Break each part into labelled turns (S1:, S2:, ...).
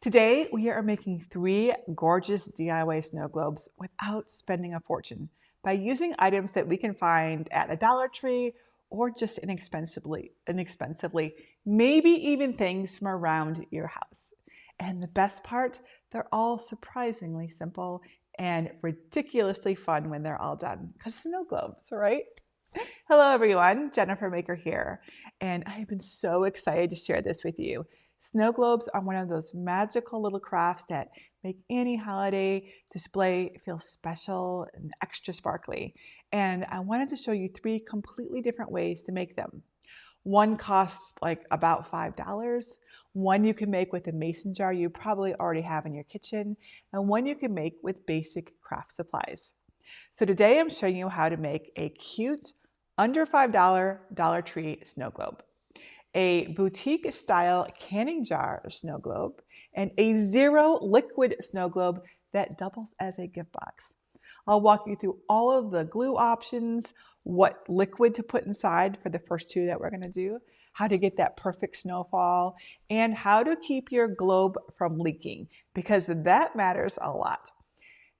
S1: Today, we are making 3 gorgeous DIY snow globes without spending a fortune by using items that we can find at a Dollar Tree or just inexpensively, maybe even things from around your house. And the best part, they're all surprisingly simple and ridiculously fun when they're all done, because snow globes, right? Hello everyone, Jennifer Maker here, and I have been so excited to share this with you. Snow globes are one of those magical little crafts that make any holiday display feel special and extra sparkly. And I wanted to show you 3 completely different ways to make them. One costs like about $5. One you can make with a mason jar you probably already have in your kitchen, and one you can make with basic craft supplies. So today I'm showing you how to make a cute under $5 Dollar Tree snow globe, a boutique style canning jar snow globe, and a zero liquid snow globe that doubles as a gift box. I'll walk you through all of the glue options, what liquid to put inside for the first 2 that we're going to do, how to get that perfect snowfall, and how to keep your globe from leaking, because that matters a lot.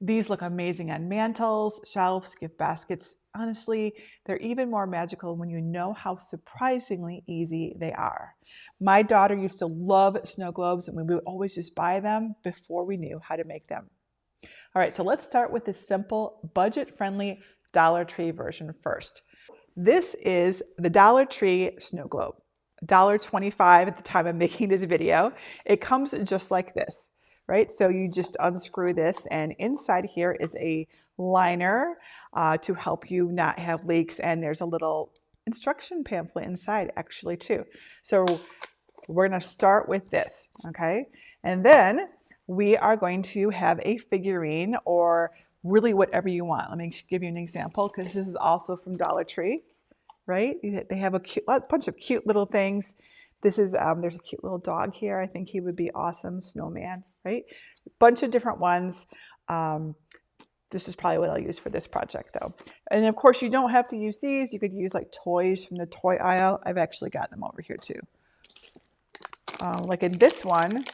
S1: These look amazing on mantles, shelves, gift baskets. Honestly, they're even more magical when you know how surprisingly easy they are. My daughter used to love snow globes, and we would always just buy them before we knew how to make them. All right, so let's start with the simple, budget-friendly Dollar Tree version first. This is the Dollar Tree snow globe. $1.25 at the time of making this video. It comes just like this, right? So you just unscrew this, and inside here is a liner to help you not have leaks, and there's a little instruction pamphlet inside actually too. So we're going to start with this, okay? And then we are going to have a figurine, or really whatever you want. Let me give you an example, because this is also from Dollar Tree, right? They have a bunch of cute little things. This is, there's a cute little dog here. I think he would be awesome. Snowman, right? Bunch of different ones. This is probably what I'll use for this project though. And of course you don't have to use these. You could use like toys from the toy aisle. I've actually got them over here too. Like in this one,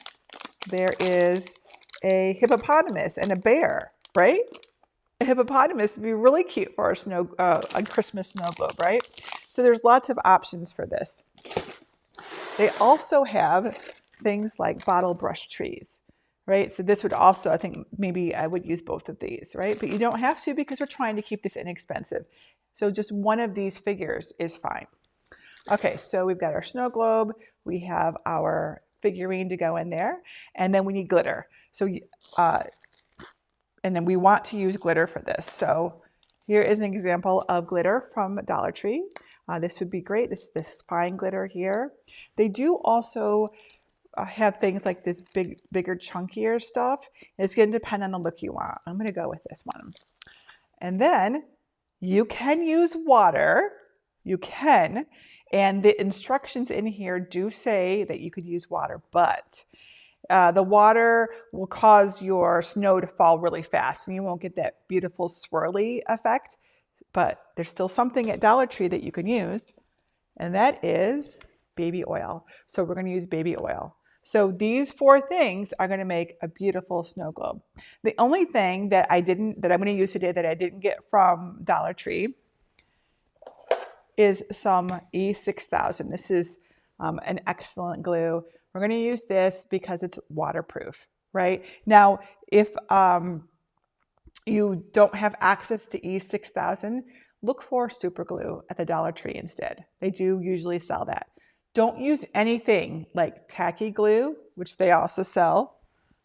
S1: there is a hippopotamus and a bear, right? A hippopotamus would be really cute for a Christmas snow globe, right? So there's lots of options for this. They also have things like bottle brush trees, right? So this would also, I think maybe I would use both of these, right? But you don't have to, because we're trying to keep this inexpensive. So just one of these figures is fine. Okay, so we've got our snow globe, we have our figurine to go in there, and then we need glitter. So, and then we want to use glitter for this. So here is an example of glitter from Dollar Tree. This would be great. This fine glitter here. They do also have things like this bigger, chunkier stuff. It's going to depend on the look you want. I'm going to go with this one. And then you can use water. You can. And the instructions in here do say that you could use water, but the water will cause your snow to fall really fast, and you won't get that beautiful swirly effect. But there's still something at Dollar Tree that you can use, and that is baby oil. So we're going to use baby oil. So these 4 things are going to make a beautiful snow globe. The only thing that I'm going to use today that I didn't get from Dollar Tree is some E6000. This is an excellent glue. We're going to use this because it's waterproof, right? Now, if you don't have access to E6000, look for super glue at the Dollar Tree instead. They do usually sell that. Don't use anything like tacky glue, which they also sell.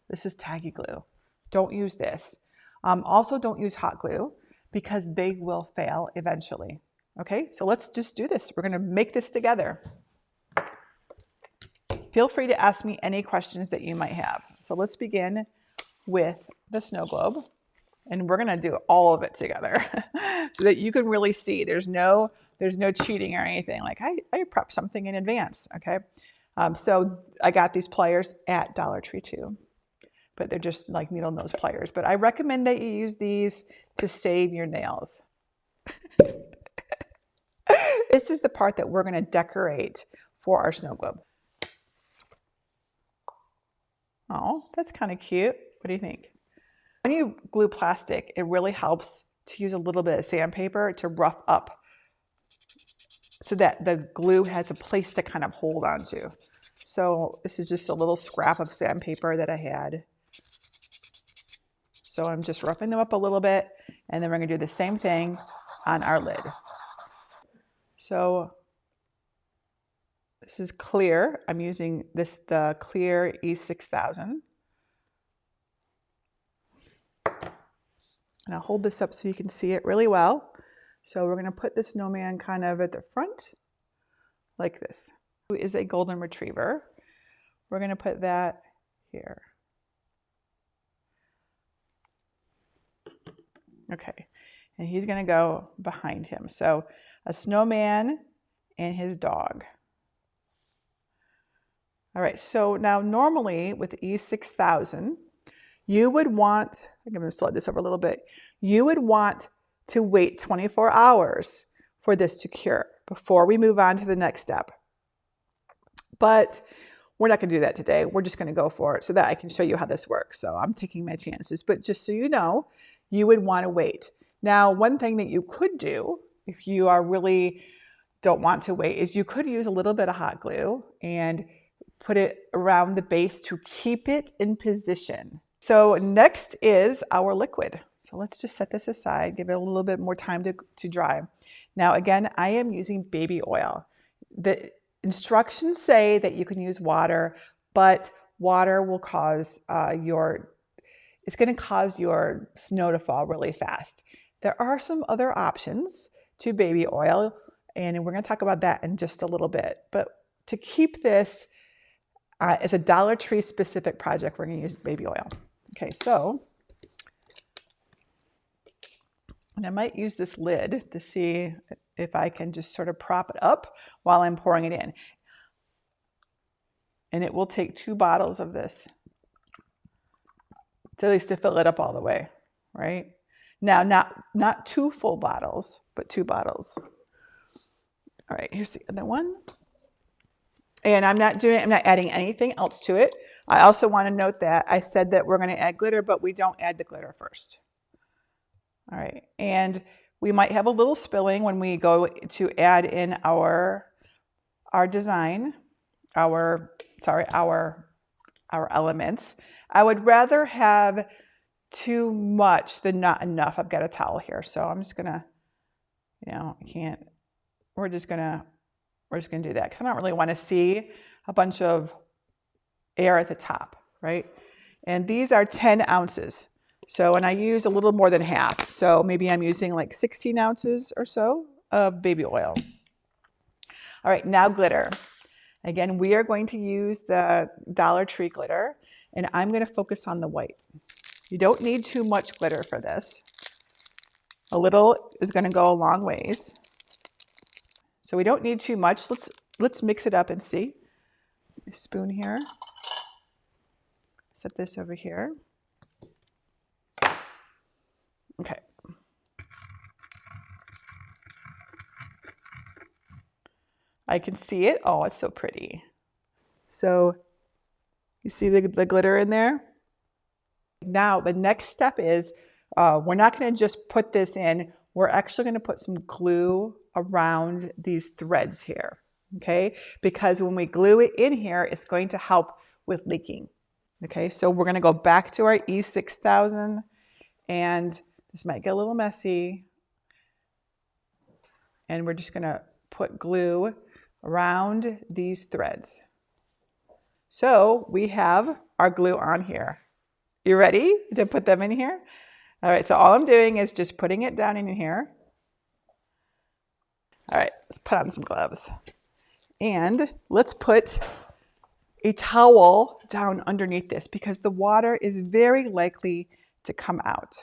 S1: This is tacky glue. Don't use this. Also, don't use hot glue, because they will fail eventually. Okay, so let's just do this. We're going to make this together. Feel free to ask me any questions that you might have. So let's begin with the snow globe, and we're going to do all of it together so that you can really see. There's no cheating or anything. Like I prepped something in advance. Okay, so I got these pliers at Dollar Tree too, but they're just like needle nose pliers. But I recommend that you use these to save your nails. This is the part that we're going to decorate for our snow globe. Oh, that's kind of cute. What do you think? When you glue plastic, it really helps to use a little bit of sandpaper to rough up so that the glue has a place to kind of hold onto. So this is just a little scrap of sandpaper that I had. So I'm just roughing them up a little bit, and then we're gonna do the same thing on our lid. So this is clear. I'm using the clear E6000. And I'll hold this up so you can see it really well. So we're gonna put the snowman kind of at the front, like this. Who is a golden retriever. We're gonna put that here. Okay, and he's gonna go behind him. So a snowman and his dog. All right, so now normally with E6000, you would want, I'm gonna slide this over a little bit, you would want to wait 24 hours for this to cure before we move on to the next step. But we're not gonna do that today. We're just gonna go for it so that I can show you how this works. So I'm taking my chances, but just so you know, you would wanna wait. Now, one thing that you could do if you are really don't want to wait is you could use a little bit of hot glue and put it around the base to keep it in position. So next is our liquid. So let's just set this aside, give it a little bit more time to dry. Now again, I am using baby oil. The instructions say that you can use water, but water will cause it's gonna cause your snow to fall really fast. There are some other options to baby oil, and we're gonna talk about that in just a little bit. But to keep this as a Dollar Tree specific project, we're gonna use baby oil. Okay, so, and I might use this lid to see if I can just sort of prop it up while I'm pouring it in. And it will take 2 bottles of this to at least to fill it up all the way, right? Now, not 2 full bottles, but 2 bottles. All right, here's the other one. And I'm not adding anything else to it. I also want to note that I said that we're going to add glitter, but we don't add the glitter first. All right, and we might have a little spilling when we go to add in our design, our elements. I would rather have too much than not enough. I've got a towel here, so I'm just gonna, we're just gonna do that because I don't really want to see a bunch of air at the top, right? And these are 10 ounces. So, and I use a little more than half. So maybe I'm using like 16 ounces or so of baby oil. All right, now glitter. Again, we are going to use the Dollar Tree glitter, and I'm going to focus on the white. You don't need too much glitter for this. A little is going to go a long ways. So we don't need too much. Let's mix it up and see. A spoon here. Set this over here. Okay. I can see it. Oh, it's so pretty. So you see the glitter in there? Now the next step is we're not going to just put this in. We're actually going to put some glue around these threads here, okay? Because when we glue it in here, it's going to help with leaking, okay? So we're going to go back to our E6000, and this might get a little messy. And we're just going to put glue around these threads. So we have our glue on here. You ready to put them in here? All right, so all I'm doing is just putting it down in here. All right, let's put on some gloves. And let's put a towel down underneath this because the water is very likely to come out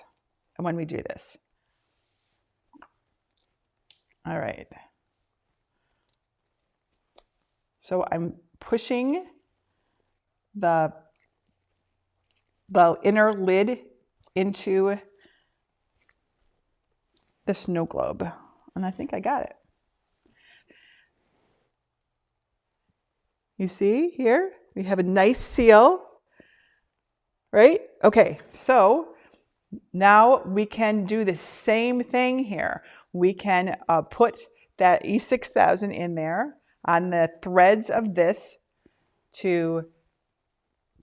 S1: when we do this. All right. So I'm pushing the inner lid into the snow globe. And I think I got it. You see here, we have a nice seal. right? Okay, so now we can do the same thing here. We can put that E6000 in there on the threads of this to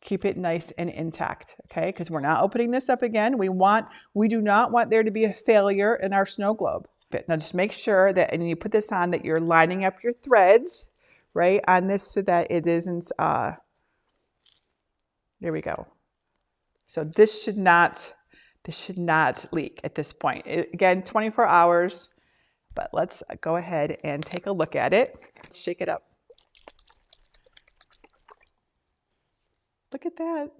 S1: keep it nice and intact, okay? Because we're not opening this up again. We do not want there to be a failure in our snow globe. Now just make sure that, and you put this on, that you're lining up your threads, right, on this so that it isn't, there we go. So this should not leak at this point. Again, 24 hours, but let's go ahead and take a look at it. Shake it up. Look at that.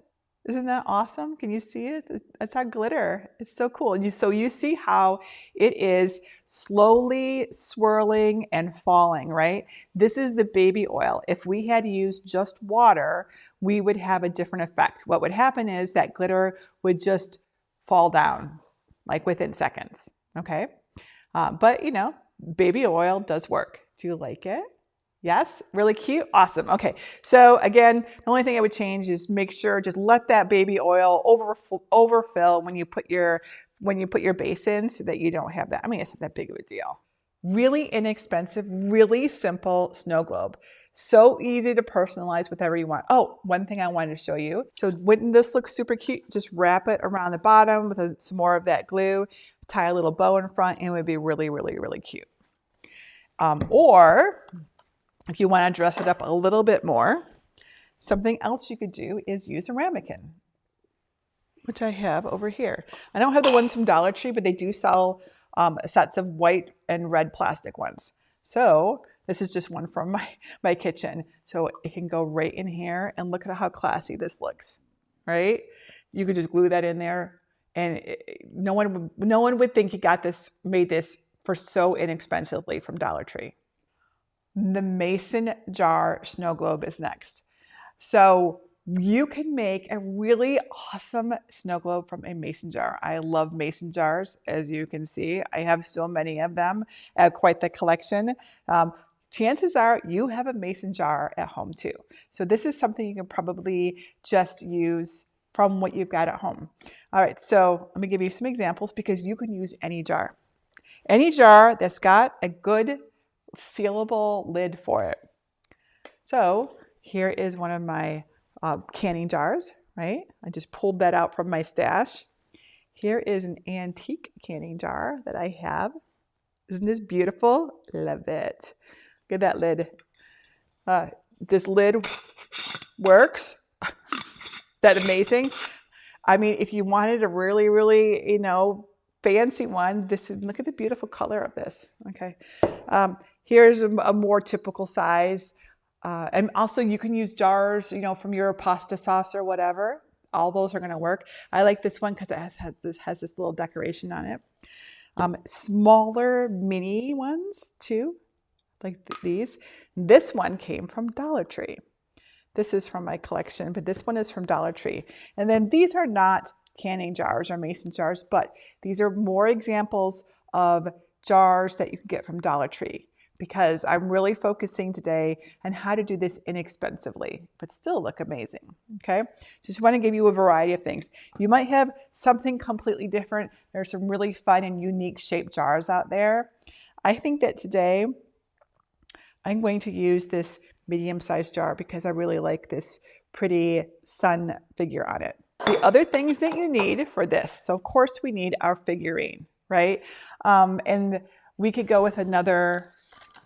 S1: Isn't that awesome? Can you see it? That's our glitter. It's so cool. And so you see how it is slowly swirling and falling, right? This is the baby oil. If we had used just water, we would have a different effect. What would happen is that glitter would just fall down, like within seconds, okay? But you know, baby oil does work. Do you like it? Yes, really cute, awesome. Okay, so again, the only thing I would change is make sure, just let that baby oil overfill when you put your base in, so that you don't have that. I mean, it's not that big of a deal. Really inexpensive, really simple snow globe. So easy to personalize whatever you want. Oh, one thing I wanted to show you. So wouldn't this look super cute? Just wrap it around the bottom with some more of that glue, tie a little bow in front, and it would be really, really, really cute. Or if you want to dress it up a little bit more, something else you could do is use a ramekin, which I have over here. I don't have the ones from Dollar Tree, but they do sell sets of white and red plastic ones. So this is just one from my kitchen. So it can go right in here, and look at how classy this looks, right? You could just glue that in there, and no one would think you made this for so inexpensively from Dollar Tree. The mason jar snow globe is next. So you can make a really awesome snow globe from a mason jar. I love mason jars, as you can see. I have so many of them, quite the collection. Chances are you have a mason jar at home too. So this is something you can probably just use from what you've got at home. All right, so let me give you some examples, because you can use any jar. Any jar that's got a good sealable lid for it. So here is one of my canning jars, right? I just pulled that out from my stash. Here is an antique canning jar that I have. Isn't this beautiful? Love it. Look at that lid. This lid works. That amazing? I mean, if you wanted a really, really, fancy one, look at the beautiful color of this. Okay. Here's a more typical size. And also you can use jars, from your pasta sauce or whatever. All those are going to work. I like this one because it has this little decoration on it. Smaller mini ones too, like these. This one came from Dollar Tree. This is from my collection, but this one is from Dollar Tree. And then these are not canning jars or mason jars, but these are more examples of jars that you can get from Dollar Tree, because I'm really focusing today on how to do this inexpensively, but still look amazing, okay? Just want to give you a variety of things. You might have something completely different. There's some really fun and unique shaped jars out there. I think that today I'm going to use this medium-sized jar because I really like this pretty sun figure on it. The other things that you need for this, so of course we need our figurine, right? And we could go with another,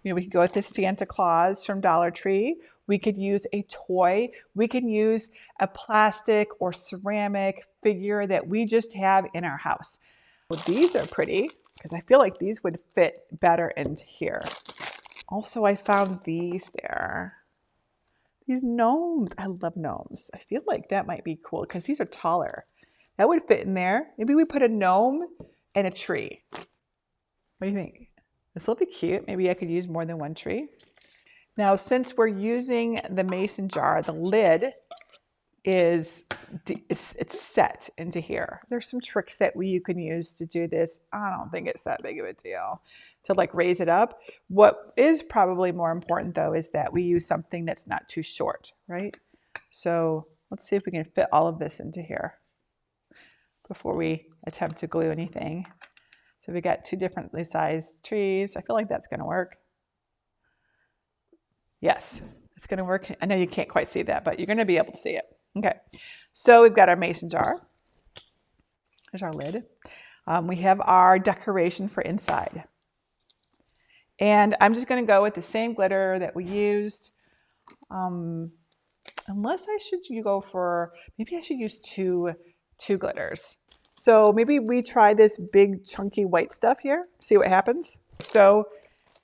S1: we could go with this Santa Claus from Dollar Tree. We could use a toy. We can use a plastic or ceramic figure that we just have in our house. Well, these are pretty because I feel like these would fit better into here. Also, I found these there. These gnomes. I love gnomes. I feel like that might be cool because these are taller. That would fit in there. Maybe we put a gnome and a tree. What do you think? This will be cute. Maybe I could use more than one tree. Now, since we're using the mason jar, the lid is it's set into here. There's some tricks that you can use to do this. I don't think it's that big of a deal to like raise it up. What is probably more important though is that we use something that's not too short, right? So Let's see if we can fit all of this into here before we attempt to glue anything. So we got two differently sized trees. I feel like that's gonna work. Yes, it's gonna work. I know you can't quite see that, but you're gonna be able to see it. Okay, so we've got our mason jar. There's our lid. We have our decoration for inside. And I'm just gonna go with the same glitter that we used. Unless I should go for, maybe I should use two glitters. So maybe we try this big chunky white stuff here, see what happens. So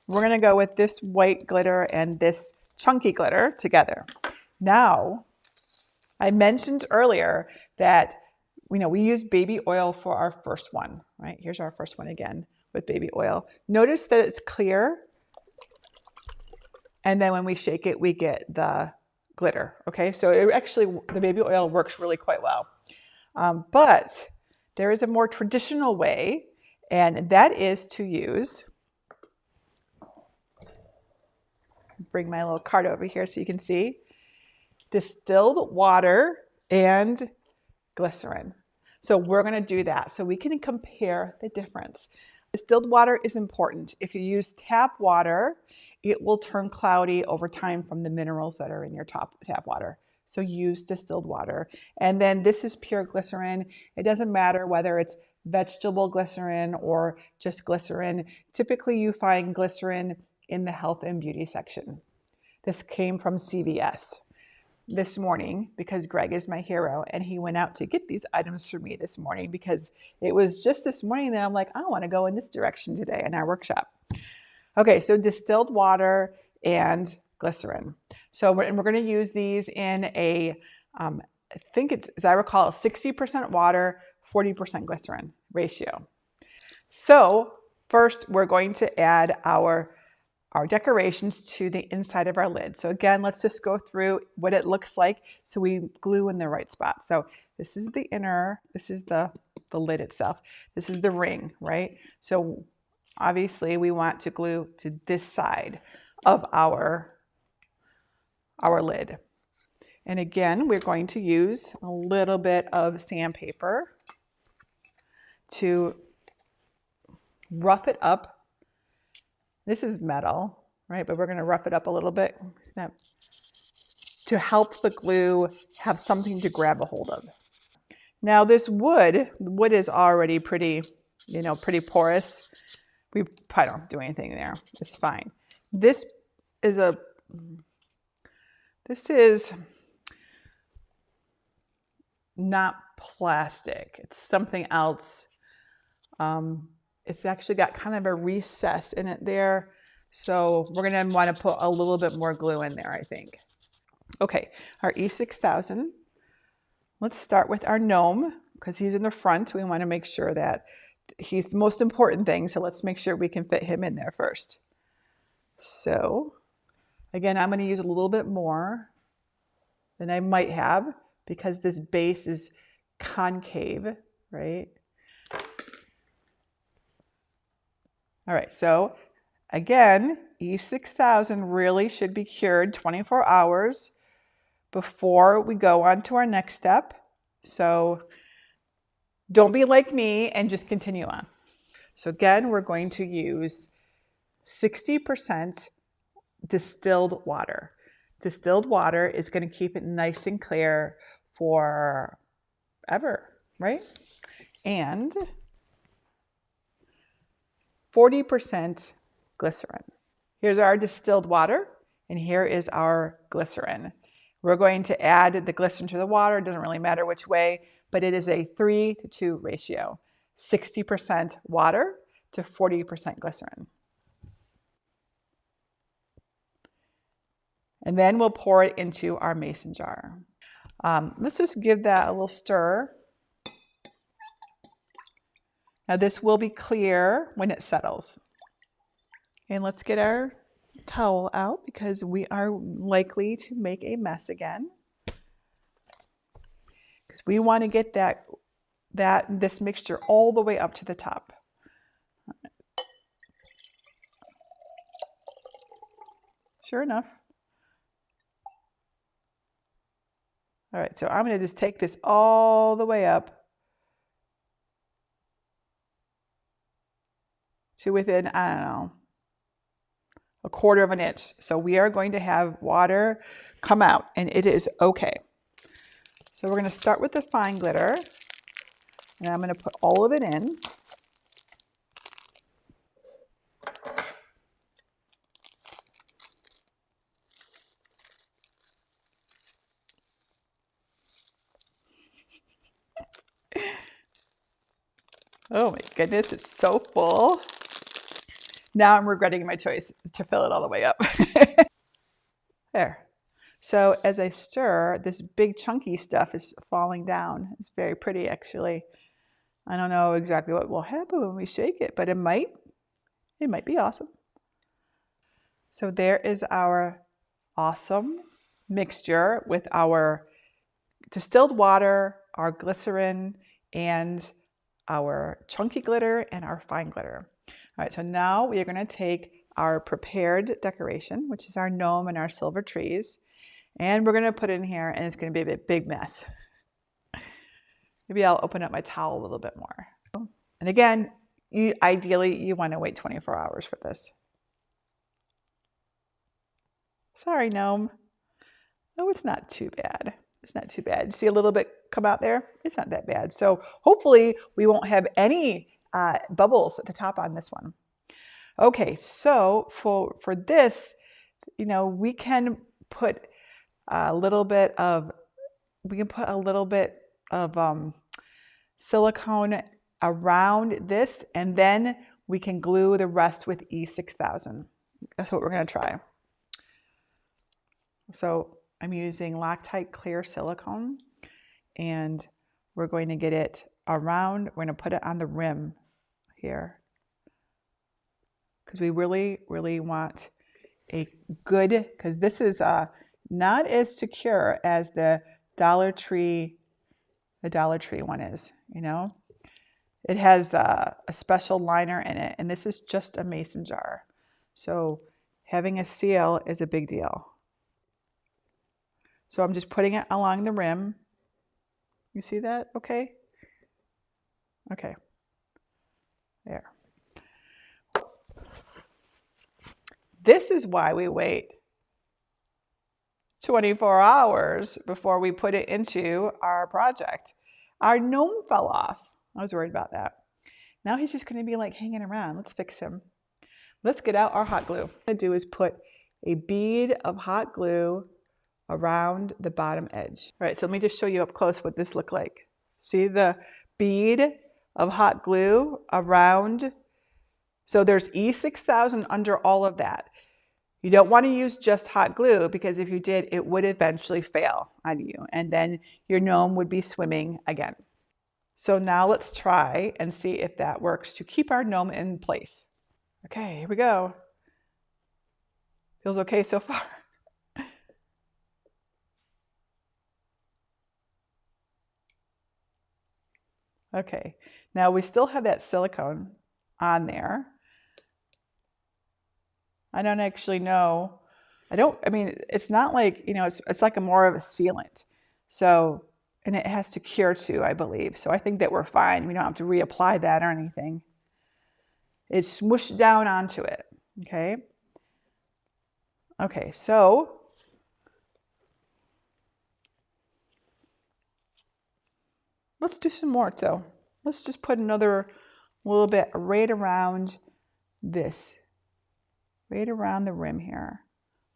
S1: we're gonna go with this white glitter and this chunky glitter together. Now, I mentioned earlier that we use baby oil for our first one, right? Here's our first one again with baby oil. Notice that it's clear. And then when we shake it, we get the glitter, okay? So it actually, the baby oil works really quite well. But there is a more traditional way, and that is to use, bring my little card over here so you can see, distilled water and glycerin. So we're gonna do that so we can compare the difference. Distilled water is important. If you use tap water, it will turn cloudy over time from the minerals that are in your tap water. So use distilled water. And then this is pure glycerin. It doesn't matter whether it's vegetable glycerin or just glycerin. Typically you find glycerin in the health and beauty section. This came from CVS this morning because Greg is my hero and he went out to get these items for me this morning because it was just this morning that I'm like, I want to go in this direction today in our workshop. Okay, so distilled water and glycerin. So we're going to use these in I think it's, as I recall, 60% water, 40% glycerin ratio. So first we're going to add our decorations to the inside of our lid. So again, let's just go through what it looks like so we glue in the right spot. So this is the inner, this is the lid itself. This is the ring, right? So obviously we want to glue to this side of our lid. And again, we're going to use a little bit of sandpaper to rough it up. This is metal, right? But we're going to rough it up a little bit to help the glue have something to grab a hold of. Now this wood, the wood is already pretty, pretty porous. We probably don't do anything there. It's fine. This is not plastic. It's something else. It's actually got kind of a recess in it there. So we're going to want to put a little bit more glue in there, I think. Okay, our E6000. Let's start with our gnome because he's in the front. We want to make sure that he's the most important thing. So let's make sure we can fit him in there first. So again, I'm going to use a little bit more than I might have because this base is concave, right? All right, so again, E6000 really should be cured 24 hours before we go on to our next step. So don't be like me and just continue on. So again, we're going to use 60% distilled water. Distilled water is going to keep it nice and clear forever, right? And 40% glycerin. Here's our distilled water, and here is our glycerin. We're going to add the glycerin to the water. It doesn't really matter which way, but it is a 3-to-2 ratio. 60% water to 40% glycerin. And then we'll pour it into our mason jar. Let's just give that a little stir. Now this will be clear when it settles. And let's get our towel out because we are likely to make a mess again. Because we want to get this mixture all the way up to the top. Sure enough. All right, so I'm going to just take this all the way up to within, I don't know, 1/4 of an inch. So we are going to have water come out, and it is okay. So we're going to start with the fine glitter, and I'm going to put all of it in. Oh my goodness, it's so full. Now I'm regretting my choice to fill it all the way up. There. So as I stir, this big chunky stuff is falling down. It's very pretty, actually. I don't know exactly what will happen when we shake it, but it might be awesome. So there is our awesome mixture with our distilled water, our glycerin, and our chunky glitter and our fine glitter. All right, so now we are going to take our prepared decoration, which is our gnome and our silver trees, and we're going to put it in here, and it's going to be a big mess. Maybe I'll open up my towel a little bit more. And again, ideally, you want to wait 24 hours for this. Sorry, gnome. Oh, it's not too bad. It's not too bad. See a little bit come out there? It's not that bad. So hopefully we won't have any bubbles at the top on this one. Okay, so for this, we can put a little bit of silicone around this, and then we can glue the rest with E6000. That's what we're going to try. So I'm using Loctite clear silicone, and we're going to get it around. We're going to put it on the rim here because we really, really want a good, because this is not as secure as the Dollar Tree one is, It has a special liner in it, and this is just a mason jar. So having a seal is a big deal. So I'm just putting it along the rim. You see that? Okay. Okay. There. This is why we wait 24 hours before we put it into our project. Our gnome fell off. I was worried about that. Now he's just going to be like hanging around. Let's fix him. Let's get out our hot glue. What I'm going to do is put a bead of hot glue around the bottom edge. All right, so let me just show you up close what this looked like. See the bead of hot glue around? So there's E6000 under all of that. You don't want to use just hot glue, because if you did, it would eventually fail on you, and then your gnome would be swimming again. So now let's try and see if that works to keep our gnome in place. Okay, here we go. Feels okay so far. Okay, now we still have that silicone on there. I don't actually know. It's not like, it's like more of a sealant. So, and it has to cure too, I believe. So I think that we're fine. We don't have to reapply that or anything. It's smooshed down onto it, okay? Okay, so let's do some more, though. Let's just put another little bit right around this, right around the rim here.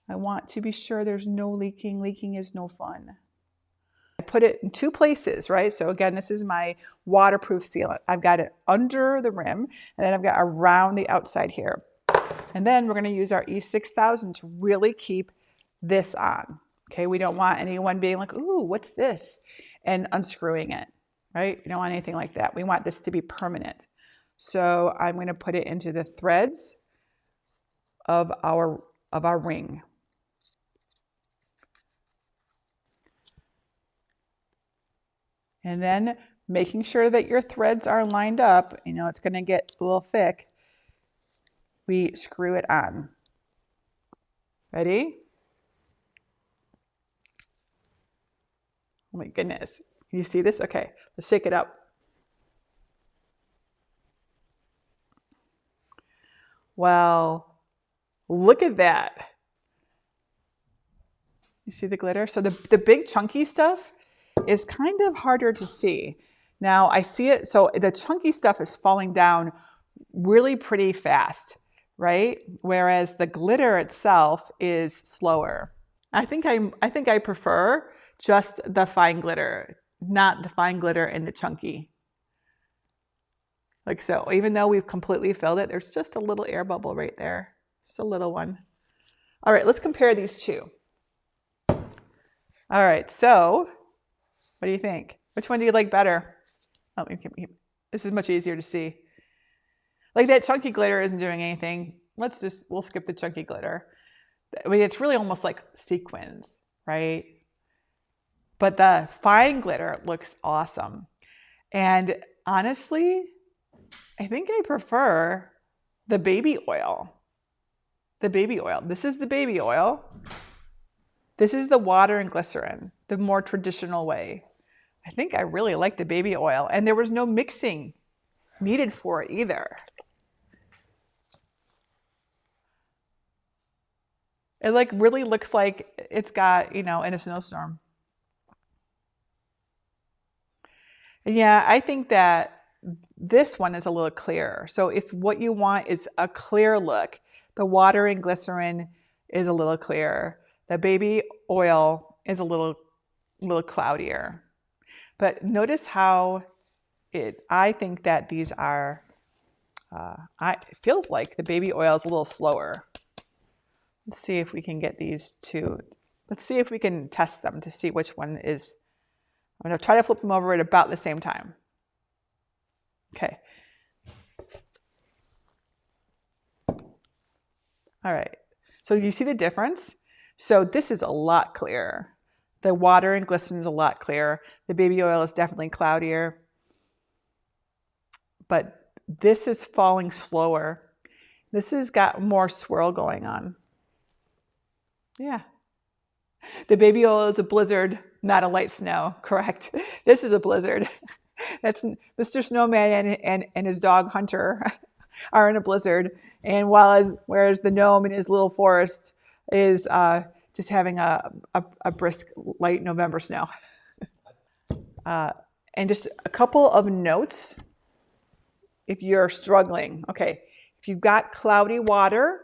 S1: I want to be sure there's no leaking. Leaking is no fun. I put it in 2 places, right? So again, this is my waterproof sealant. I've got it under the rim, and then I've got around the outside here. And then we're going to use our E6000 to really keep this on. Okay, we don't want anyone being like, ooh, what's this? And unscrewing it, right? We don't want anything like that. We want this to be permanent. So I'm going to put it into the threads of our ring. And then making sure that your threads are lined up, it's going to get a little thick. We screw it on. Ready? Oh my goodness. You see this? Okay, let's shake it up. Well, look at that. You see the glitter? So the big chunky stuff is kind of harder to see. Now I see it, so the chunky stuff is falling down really pretty fast, right? Whereas the glitter itself is slower. I think I prefer just the fine glitter, not the fine glitter and the chunky. Like so, even though we've completely filled it, there's just a little air bubble right there. Just a little one. All right, let's compare these two. All right, so what do you think? Which one do you like better? Oh, this is much easier to see. Like that chunky glitter isn't doing anything. We'll skip the chunky glitter. I mean, it's really almost like sequins, right? But the fine glitter looks awesome. And honestly, I think I prefer the baby oil. The baby oil. This is the baby oil. This is the water and glycerin, the more traditional way. I think I really like the baby oil, and there was no mixing needed for it either. It like really looks like it's got, in a snowstorm. Yeah, I think that this one is a little clearer. So if what you want is a clear look, the water and glycerin is a little clearer. The baby oil is a little cloudier. But notice how I think that these are, it feels like the baby oil is a little slower. Let's see if we can get these two. Let's see if we can test them to see which one is. I'm going to try to flip them over at about the same time. Okay. All right. So you see the difference? So this is a lot clearer. The water and glycerin is a lot clearer. The baby oil is definitely cloudier. But this is falling slower. This has got more swirl going on. Yeah. The baby oil is a blizzard, not a light snow, correct? This is a blizzard. That's Mr. Snowman and his dog Hunter are in a blizzard. And whereas the gnome in his little forest is just having a brisk light November snow. And just a couple of notes if you're struggling. Okay, if you've got cloudy water,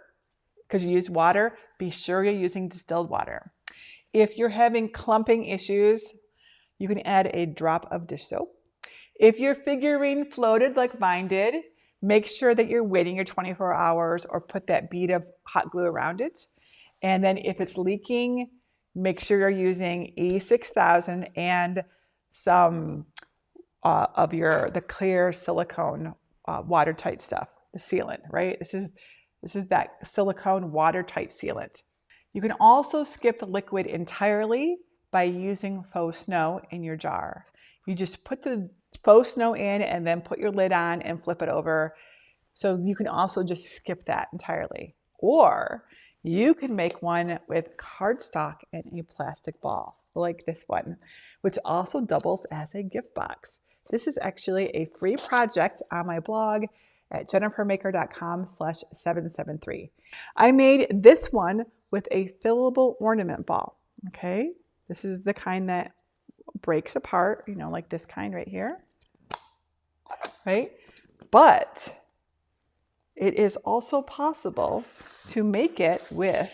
S1: because you use water, be sure you're using distilled water. If you're having clumping issues, you can add a drop of dish soap. If your figurine floated like mine did, make sure that you're waiting your 24 hours or put that bead of hot glue around it. And then if it's leaking, make sure you're using E6000 and some of the clear silicone watertight stuff, the sealant, right? This is that silicone watertight sealant. You can also skip the liquid entirely by using faux snow in your jar. You just put the faux snow in and then put your lid on and flip it over. So you can also just skip that entirely. Or you can make one with cardstock and a plastic ball like this one, which also doubles as a gift box. This is actually a free project on my blog at jennifermaker.com/773. I made this one with a fillable ornament ball, okay? This is the kind that breaks apart, like this kind right here, right? But it is also possible to make it with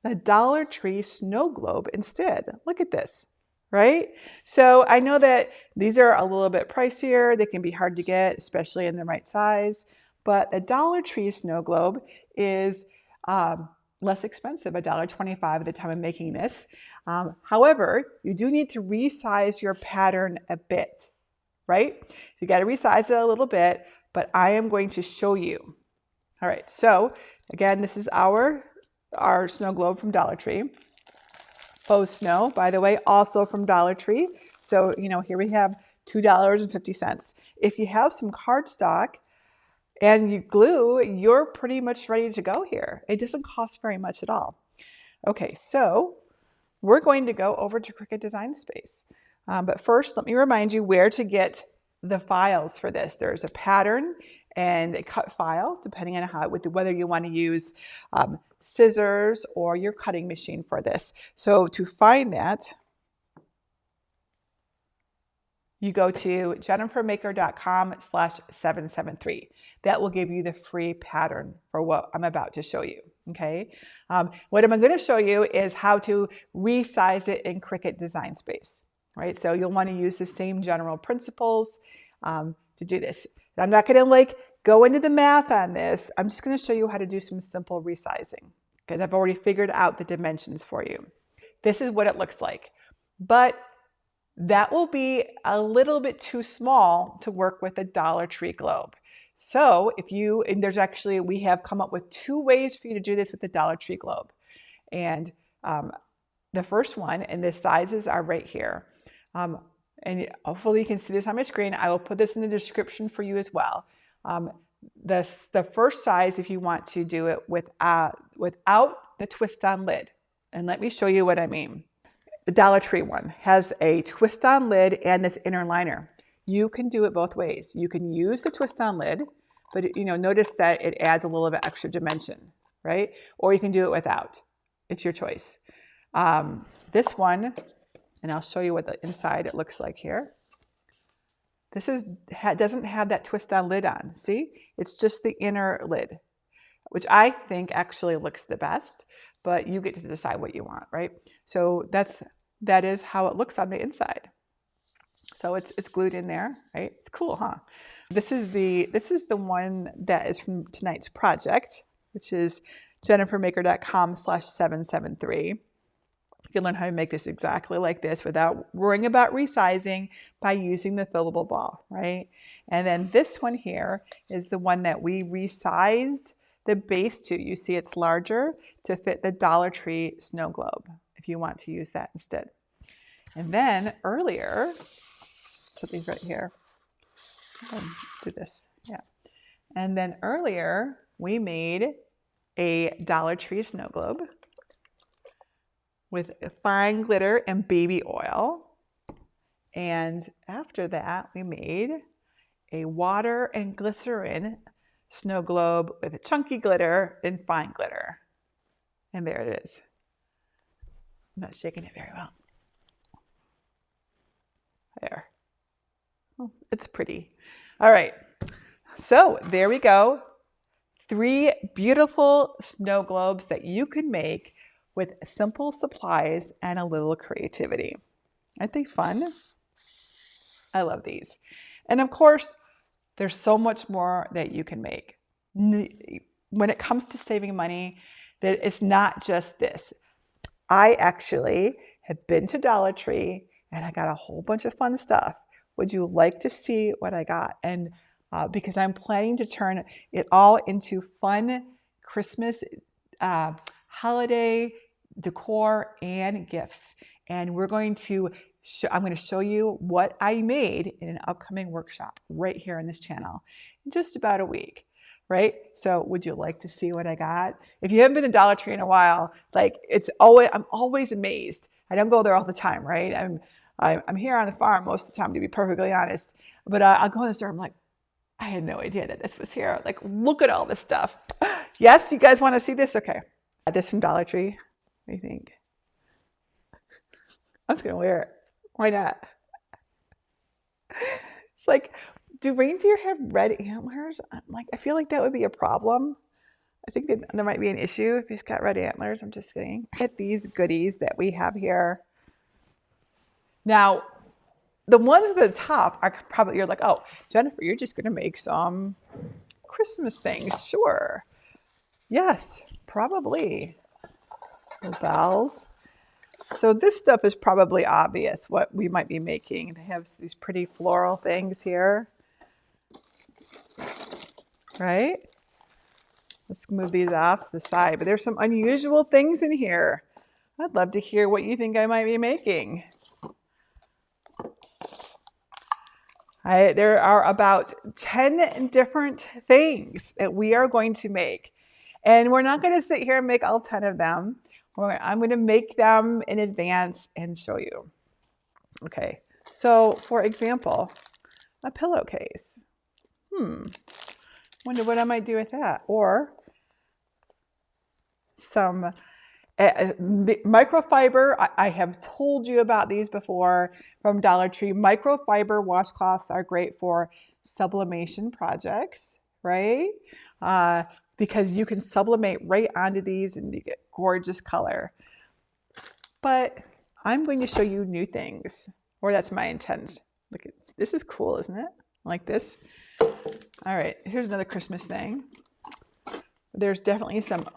S1: the Dollar Tree snow globe instead. Look at this, right? So I know that these are a little bit pricier. They can be hard to get, especially in the right size. But the Dollar Tree snow globe is less expensive, $1.25 at the time of making this. However, you do need to resize your pattern a bit, right? So you got to resize it a little bit, but I am going to show you. All right, so again, this is our snow globe from Dollar Tree. Faux snow, by the way, also from Dollar Tree. So, here we have $2.50. If you have some cardstock and you glue, you're pretty much ready to go here. It doesn't cost very much at all. Okay, so we're going to go over to Cricut Design Space. But first, let me remind you where to get the files for this. There's a pattern and a cut file, depending on whether you want to use scissors or your cutting machine for this. So to find that, you go to jennifermaker.com/773. That will give you the free pattern for what I'm about to show you, okay? What I'm going to show you is how to resize it in Cricut Design Space, right? So you'll want to use the same general principles to do this. I'm not going to go into the math on this. I'm just going to show you how to do some simple resizing, because I've already figured out the dimensions for you. This is what it looks like, but that will be a little bit too small to work with a Dollar Tree globe. So we have come up with 2 ways for you to do this with the Dollar Tree globe. And the first one, and the sizes are right here. And hopefully you can see this on my screen. I will put this in the description for you as well. The first size, if you want to do it without the twist-on lid. And let me show you what I mean. The Dollar Tree one has a twist-on lid and this inner liner. You can do it both ways. You can use the twist-on lid, but notice that it adds a little bit extra dimension, right? Or you can do it without. It's your choice. This one, and I'll show you what the inside it looks like here. This doesn't have that twist-on lid on. See? It's just the inner lid, which I think actually looks the best, but you get to decide what you want, right? So that is how it looks on the inside. So it's glued in there, right? It's cool, huh? This is the one that is from tonight's project, which is jennifermaker.com/773. You can learn how to make this exactly like this without worrying about resizing by using the fillable ball, right? And then this one here is the one that we resized the base to. You see it's larger to fit the Dollar Tree snow globe, if you want to use that instead. And then earlier, put these right here. Do this, yeah. And then earlier, we made a Dollar Tree snow globe with fine glitter and baby oil. And after that, we made a water and glycerin snow globe with a chunky glitter and fine glitter. And there it is. I'm not shaking it very well. There. Oh, it's pretty. All right. So there we go. 3 beautiful snow globes that you can make with simple supplies and a little creativity. Aren't they fun? I love these. And of course, there's so much more that you can make. When it comes to saving money, that it's not just this. I actually have been to Dollar Tree and I got a whole bunch of fun stuff. Would you like to see what I got? And because I'm planning to turn it all into fun Christmas holiday decor and gifts. And I'm going to show you what I made in an upcoming workshop right here on this channel in just about a week, right? So would you like to see what I got? If you haven't been to Dollar Tree in a while, I'm always amazed. I don't go there all the time, right? I'm here on the farm most of the time, to be perfectly honest. But I'll go in the store, I'm like, I had no idea that this was here. Like, look at all this stuff. Yes, you guys want to see this? Okay. This from Dollar Tree. What do you think? I'm just going to wear it. Why not? It's like, do reindeer have red antlers? I feel like that would be a problem. I think that there might be an issue if he's got red antlers. I'm just saying. Get these goodies that we have here. Now, the ones at the top are probably, you're like, oh, Jennifer, you're just going to make some Christmas things. Sure. Yes, probably. The bells. So this stuff is probably obvious what we might be making. They have these pretty floral things here. Right? Let's move these off the side. But there's some unusual things in here. I'd love to hear what you think I might be making. There are about 10 different things that we are going to make. And we're not going to sit here and make all 10 of them. I'm going to make them in advance and show you. Okay, so for example, a pillowcase. Wonder what I might do with that. Or some microfiber. I have told you about these before from Dollar Tree. Microfiber washcloths are great for sublimation projects, right? Because you can sublimate right onto these and you get gorgeous color. But I'm going to show you new things, or that's my intent. Look at this, is cool, isn't it? Like this. All right, here's another Christmas thing. There's definitely some,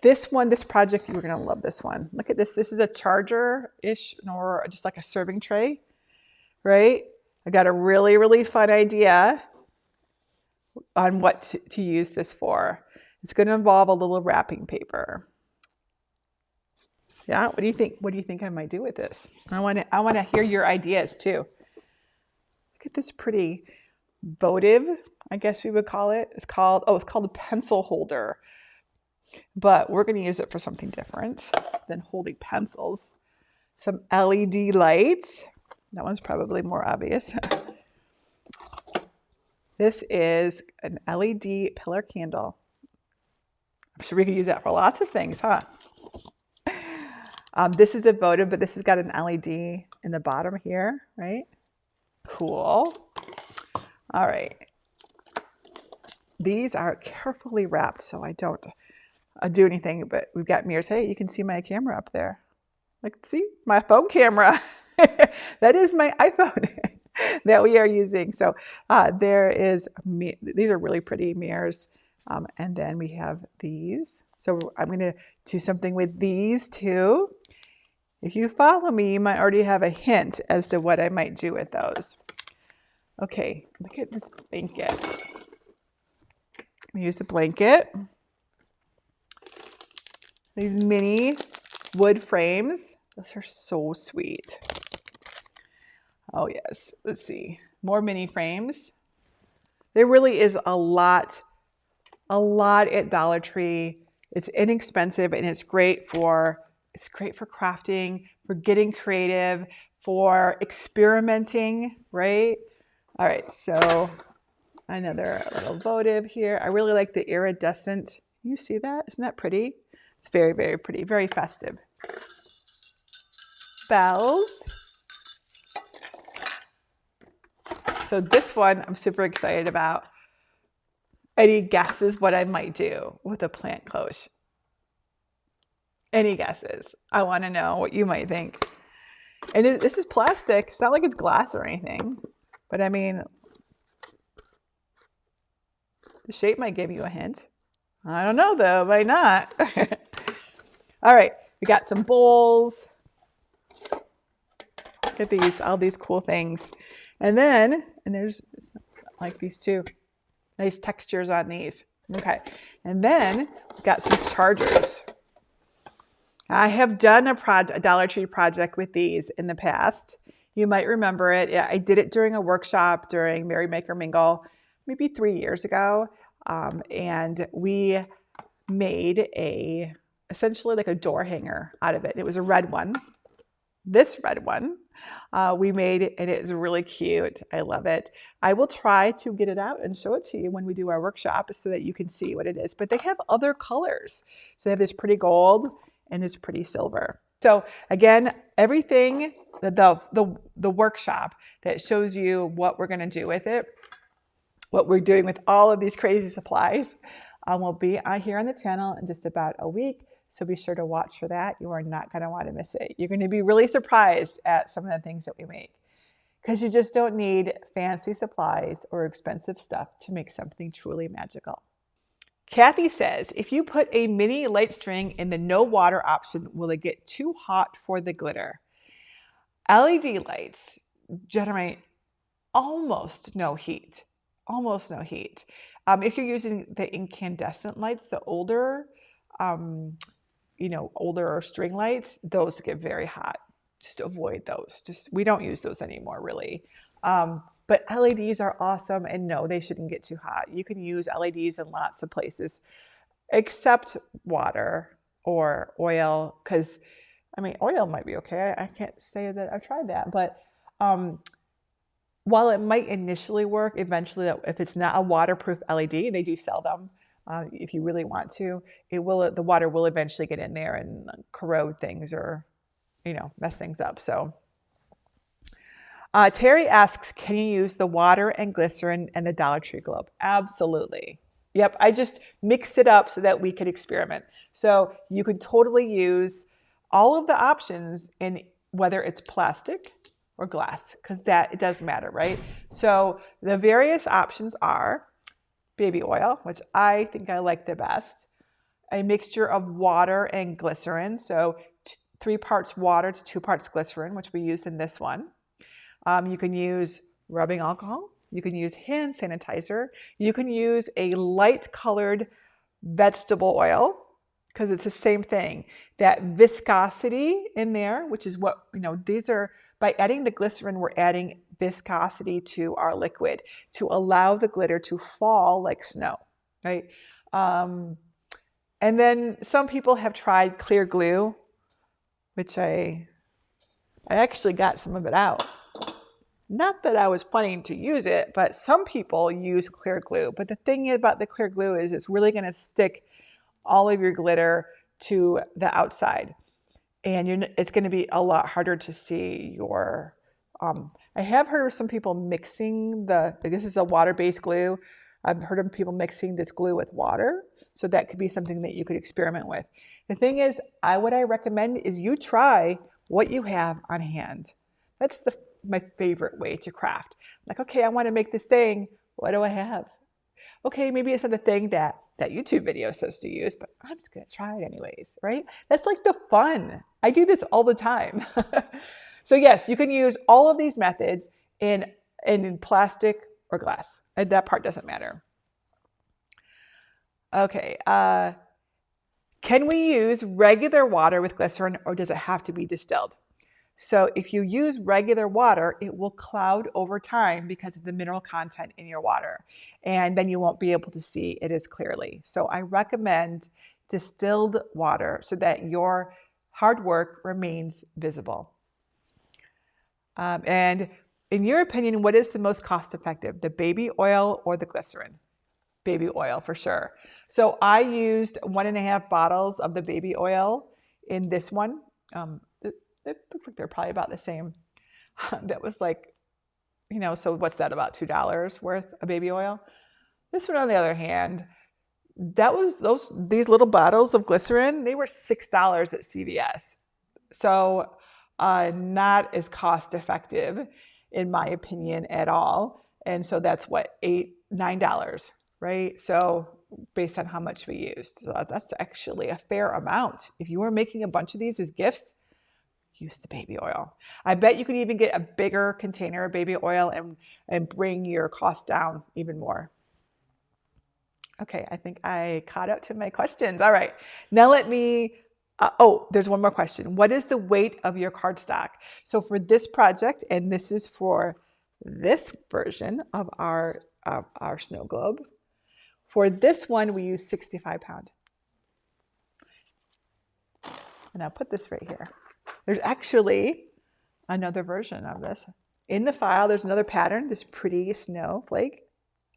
S1: this project, you're gonna love this one. Look at this, this is a charger-ish, or just like a serving tray, right? I got a really, really fun idea on what to use this for. It's gonna involve a little wrapping paper. Yeah, what do you think? What do you think I might do with this? I wanna hear your ideas too. Look at this pretty votive, I guess we would call it. It's called a pencil holder. But we're going to use it for something different than holding pencils. Some LED lights. That one's probably more obvious. This is an LED pillar candle. I'm sure we could use that for lots of things, huh? This is a votive, but this has got an LED in the bottom here, right? Cool. All right. These are carefully wrapped, so I don't do anything, but we've got mirrors. Hey, you can see my camera up there. Like, see, my phone camera. That is my iPhone that we are using. So there is, these are really pretty mirrors. And then we have these. So I'm going to do something with these too. If you follow me, you might already have a hint as to what I might do with those. Okay, look at this blanket. I'm going to use the blanket. These mini wood frames. Those are so sweet. Oh yes, let's see. More mini frames. There really is a lot at Dollar Tree. It's inexpensive and it's great for crafting, for getting creative, for experimenting, right? All right, so another little votive here. I really like the iridescent. You see that? Isn't that pretty? It's very, very pretty, very festive. Bells. So this one I'm super excited about. Any guesses what I might do with a plant cloche? Any guesses? I want to know what you might think. And this is plastic. It's not like it's glass or anything. But I mean, the shape might give you a hint. I don't know though, might not. All right, we got some bowls. Look at these, all these cool things. And then, there's like these too. Nice textures on these. Okay, and then we got some chargers. I have done a Dollar Tree project with these in the past. You might remember it. Yeah, I did it during a workshop during Merry Maker Mingle, maybe 3 years ago. And we made essentially like a door hanger out of it. It was a red one. This red one we made, and it is really cute. I love it. I will try to get it out and show it to you when we do our workshop so that you can see what it is. But they have other colors. So they have this pretty gold and this pretty silver. So again, everything, the workshop that shows you what we're going to do with it, what we're doing with all of these crazy supplies, will be here on the channel in just about a week. So be sure to watch for that. You are not going to want to miss it. You're going to be really surprised at some of the things that we make, because you just don't need fancy supplies or expensive stuff to make something truly magical. Kathy says, if you put a mini light string in the no water option, will it get too hot for the glitter? LED lights generate almost no heat. Almost no heat. If you're using the incandescent lights, the older, older string lights, those get very hot. Just avoid those. We don't use those anymore, really. But LEDs are awesome, and no, they shouldn't get too hot. You can use LEDs in lots of places, except water. or oil, because I mean, oil might be okay. I can't say that I've tried that, but while it might initially work, eventually, if it's not a waterproof LED, they do sell them. If you really want to, the water will eventually get in there and corrode things or, mess things up. So Terry asks, can you use the water and glycerin and the Dollar Tree globe? Absolutely. Yep, I just mixed it up so that we could experiment. So you could totally use all of the options in whether it's plastic or glass, because it does matter, right? So the various options are baby oil, which I think I like the best, a mixture of water and glycerin, so 3 parts water to 2 parts glycerin, which we use in this one. You can use rubbing alcohol. You can use hand sanitizer. You can use a light colored vegetable oil, because it's the same thing. That viscosity in there, which is what, these are, by adding the glycerin, we're adding viscosity to our liquid to allow the glitter to fall like snow, right? And then some people have tried clear glue, which I actually got some of it out. Not that I was planning to use it, but some people use clear glue. But the thing about the clear glue is it's really going to stick all of your glitter to the outside. And it's going to be a lot harder to see your... I have heard of some people mixing this is a water-based glue. I've heard of people mixing this glue with water. So that could be something that you could experiment with. The thing is, what I recommend is you try what you have on hand. That's my favorite way to craft. Like, okay, I want to make this thing. What do I have? Okay, maybe it's not the thing that YouTube video says to use, but I'm just going to try it anyways, right? That's like the fun. I do this all the time. So yes, you can use all of these methods in plastic or glass. That part doesn't matter. Okay, can we use regular water with glycerin, or does it have to be distilled? So if you use regular water, it will cloud over time because of the mineral content in your water. And then you won't be able to see it as clearly. So I recommend distilled water so that your hard work remains visible. And in your opinion, what is the most cost effective, the baby oil or the glycerin? Baby oil for sure. So I used 1.5 bottles of the baby oil in this one. It looked like they're probably about the same. That was like, so what's that, about $2 worth of baby oil? This one, on the other hand, these little bottles of glycerin, they were $6 at CVS. So not as cost effective, in my opinion, at all. And so that's what, $9, right? So based on how much we used. So that's actually a fair amount. If you were making a bunch of these as gifts, use the baby oil. I bet you could even get a bigger container of baby oil and bring your cost down even more. Okay, I think I caught up to my questions. All right, now let me, there's one more question. What is the weight of your cardstock? So for this project, and this is for this version of our snow globe, for this one, we use 65 pounds. And I'll put this right here. There's actually another version of this. In the file, there's another pattern, this pretty snowflake.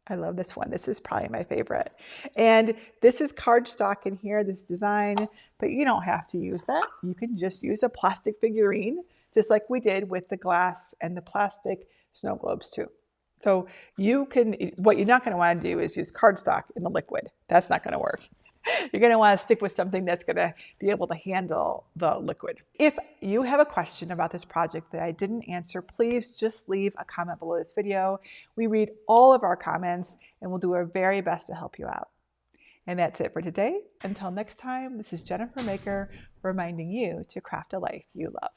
S1: I love this one. This is probably my favorite. And this is cardstock in here, this design, but you don't have to use that. You can just use a plastic figurine, just like we did with the glass and the plastic snow globes too. So what you're not going to want to do is use cardstock in the liquid. That's not going to work. You're going to want to stick with something that's going to be able to handle the liquid. If you have a question about this project that I didn't answer, please just leave a comment below this video. We read all of our comments and we'll do our very best to help you out. And that's it for today. Until next time, this is Jennifer Maker reminding you to craft a life you love.